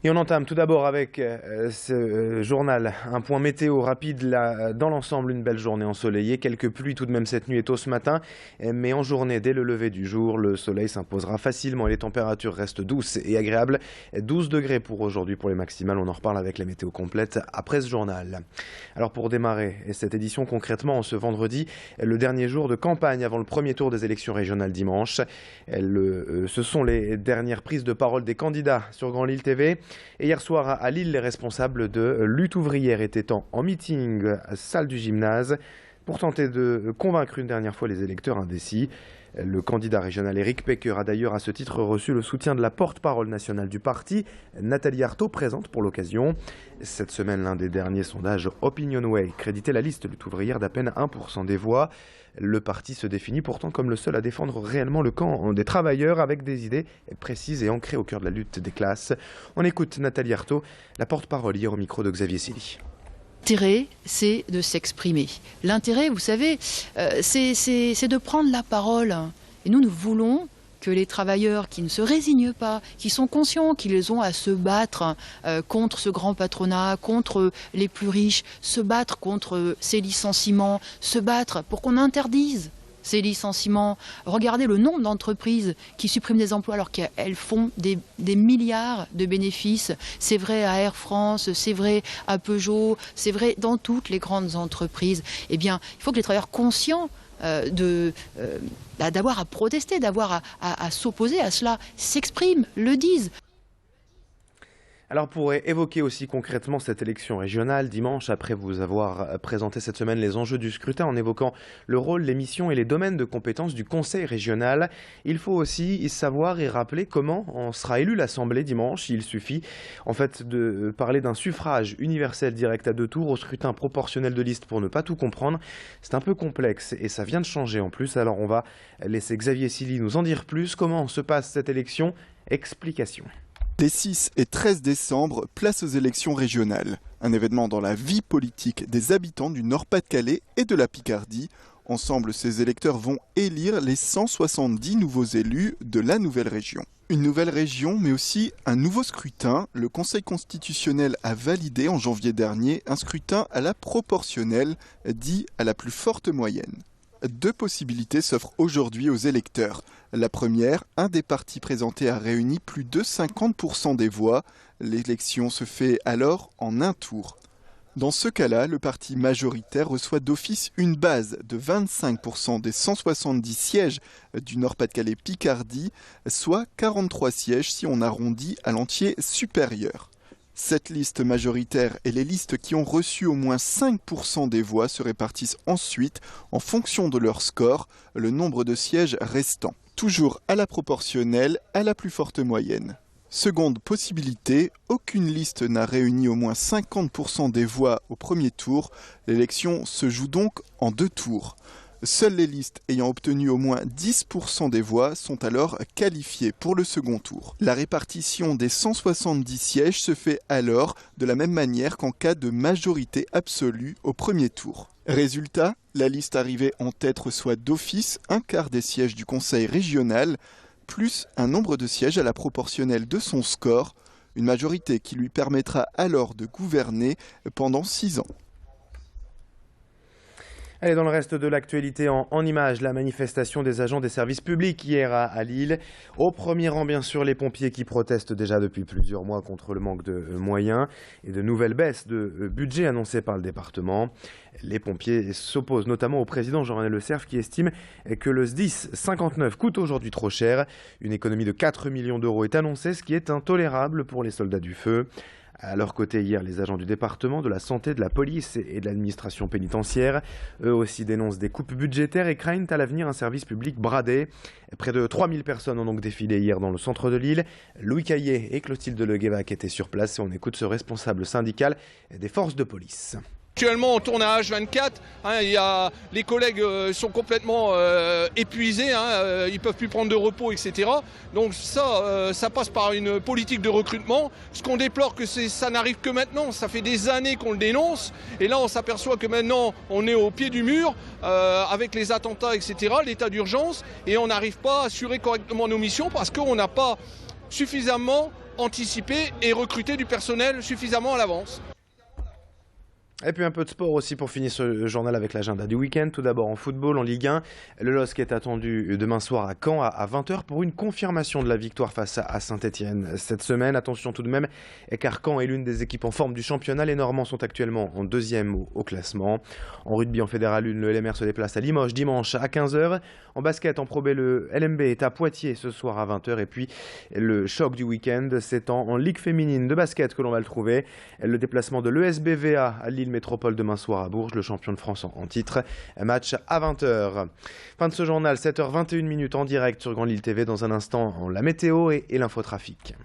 Et on entame tout d'abord avec ce journal, un point météo rapide. Là, dans l'ensemble, une belle journée ensoleillée. Quelques pluies tout de même cette nuit et tôt ce matin. Mais en journée, dès le lever du jour, le soleil s'imposera facilement et les températures restent douces et agréables. 12 degrés pour aujourd'hui pour les maximales. On en reparle avec la météo complète après ce journal. Alors pour démarrer cette édition concrètement, ce vendredi, le dernier jour de campagne avant le premier tour des élections régionales dimanche. Ce sont les dernières prises de parole des candidats sur Grand Lille TV. Et hier soir à Lille, les responsables de lutte ouvrière étaient en meeting salle du gymnase pour tenter de convaincre une dernière fois les électeurs indécis. Le candidat régional Éric Pecker a d'ailleurs à ce titre reçu le soutien de la porte-parole nationale du parti, Nathalie Arthaud, présente pour l'occasion. Cette semaine, l'un des derniers sondages Opinionway créditait la liste lutte ouvrière d'à peine 1% des voix. Le parti se définit pourtant comme le seul à défendre réellement le camp des travailleurs avec des idées précises et ancrées au cœur de la lutte des classes. On écoute Nathalie Arthaud, la porte-parole hier au micro de Xavier Silly. L'intérêt, c'est de s'exprimer. L'intérêt, vous savez, c'est de prendre la parole. Et nous voulons que les travailleurs qui ne se résignent pas, qui sont conscients qu'ils ont à se battre contre ce grand patronat, contre les plus riches, se battre contre ces licenciements, se battre pour qu'on interdise ces licenciements. Regardez le nombre d'entreprises qui suppriment des emplois alors qu'elles font des milliards de bénéfices. C'est vrai à Air France, c'est vrai à Peugeot, c'est vrai dans toutes les grandes entreprises. Eh bien, il faut que les travailleurs conscients d'avoir à protester, d'avoir à s'opposer à cela, s'expriment, le disent. Alors pour évoquer aussi concrètement cette élection régionale dimanche, après vous avoir présenté cette semaine les enjeux du scrutin en évoquant le rôle, les missions et les domaines de compétences du Conseil régional, il faut aussi savoir et rappeler comment on sera élu l'Assemblée dimanche. Il suffit en fait de parler d'un suffrage universel direct à 2 tours au scrutin proportionnel de liste pour ne pas tout comprendre. C'est un peu complexe et ça vient de changer en plus. Alors on va laisser Xavier Silly nous en dire plus. Comment se passe cette élection? Explication. Les 6 et 13 décembre, place aux élections régionales. Un événement dans la vie politique des habitants du Nord-Pas-de-Calais et de la Picardie. Ensemble, ces électeurs vont élire les 170 nouveaux élus de la nouvelle région. Une nouvelle région, mais aussi un nouveau scrutin. Le Conseil constitutionnel a validé en janvier dernier un scrutin à la proportionnelle, dit à la plus forte moyenne. 2 possibilités s'offrent aujourd'hui aux électeurs. La première, un des partis présentés a réuni plus de 50% des voix. L'élection se fait alors en un tour. Dans ce cas-là, le parti majoritaire reçoit d'office une base de 25% des 170 sièges du Nord-Pas-de-Calais-Picardie, soit 43 sièges si on arrondit à l'entier supérieur. Cette liste majoritaire et les listes qui ont reçu au moins 5% des voix se répartissent ensuite en fonction de leur score, le nombre de sièges restants. Toujours à la proportionnelle, à la plus forte moyenne. Seconde possibilité, aucune liste n'a réuni au moins 50% des voix au premier tour. L'élection se joue donc en 2 tours. Seules les listes ayant obtenu au moins 10% des voix sont alors qualifiées pour le second tour. La répartition des 170 sièges se fait alors de la même manière qu'en cas de majorité absolue au premier tour. Résultat, la liste arrivée en tête reçoit d'office un quart des sièges du Conseil régional, plus un nombre de sièges à la proportionnelle de son score, une majorité qui lui permettra alors de gouverner pendant 6 ans. Allez, dans le reste de l'actualité, en images, la manifestation des agents des services publics hier à Lille. Au premier rang, bien sûr, les pompiers qui protestent déjà depuis plusieurs mois contre le manque de moyens et de nouvelles baisses de budget annoncées par le département. Les pompiers s'opposent notamment au président Jean-René Le Cerf qui estime que le SDIS 59 coûte aujourd'hui trop cher. Une économie de 4 millions d'euros est annoncée, ce qui est intolérable pour les soldats du feu. À leur côté, hier, les agents du département, de la santé, de la police et de l'administration pénitentiaire, eux aussi dénoncent des coupes budgétaires et craignent à l'avenir un service public bradé. Près de 3000 personnes ont donc défilé hier dans le centre de Lille. Louis Caillé et Clotilde Leguévac étaient sur place et on écoute ce responsable syndical des forces de police. Actuellement, on tourne à H24. Les collègues sont complètement épuisés. Ils ne peuvent plus prendre de repos, etc. Donc ça passe par une politique de recrutement. Ce qu'on déplore, ça n'arrive que maintenant. Ça fait des années qu'on le dénonce. Et là, on s'aperçoit que maintenant, on est au pied du mur avec les attentats, etc., l'état d'urgence. Et on n'arrive pas à assurer correctement nos missions parce qu'on n'a pas suffisamment anticiper et recruter du personnel suffisamment à l'avance. Et puis un peu de sport aussi pour finir ce journal avec l'agenda du week-end. Tout d'abord en football, en Ligue 1, le LOSC est attendu demain soir à Caen à 20h pour une confirmation de la victoire face à Saint-Etienne cette semaine. Attention tout de même, car Caen est l'une des équipes en forme du championnat. Les Normands sont actuellement en deuxième au classement. En rugby en Fédéral 1, le LMR se déplace à Limoges dimanche à 15h. En basket en Pro B, le LMB est à Poitiers ce soir à 20h. Et puis le choc du week-end, c'est en Ligue féminine de basket que l'on va le trouver. Le déplacement de l'ESBVA à Lille Métropole demain soir à Bourges, le champion de France en titre. Match à 20h. Fin de ce journal, 7h21 en direct sur Grand Lille TV. Dans un instant, la météo et l'infotrafic.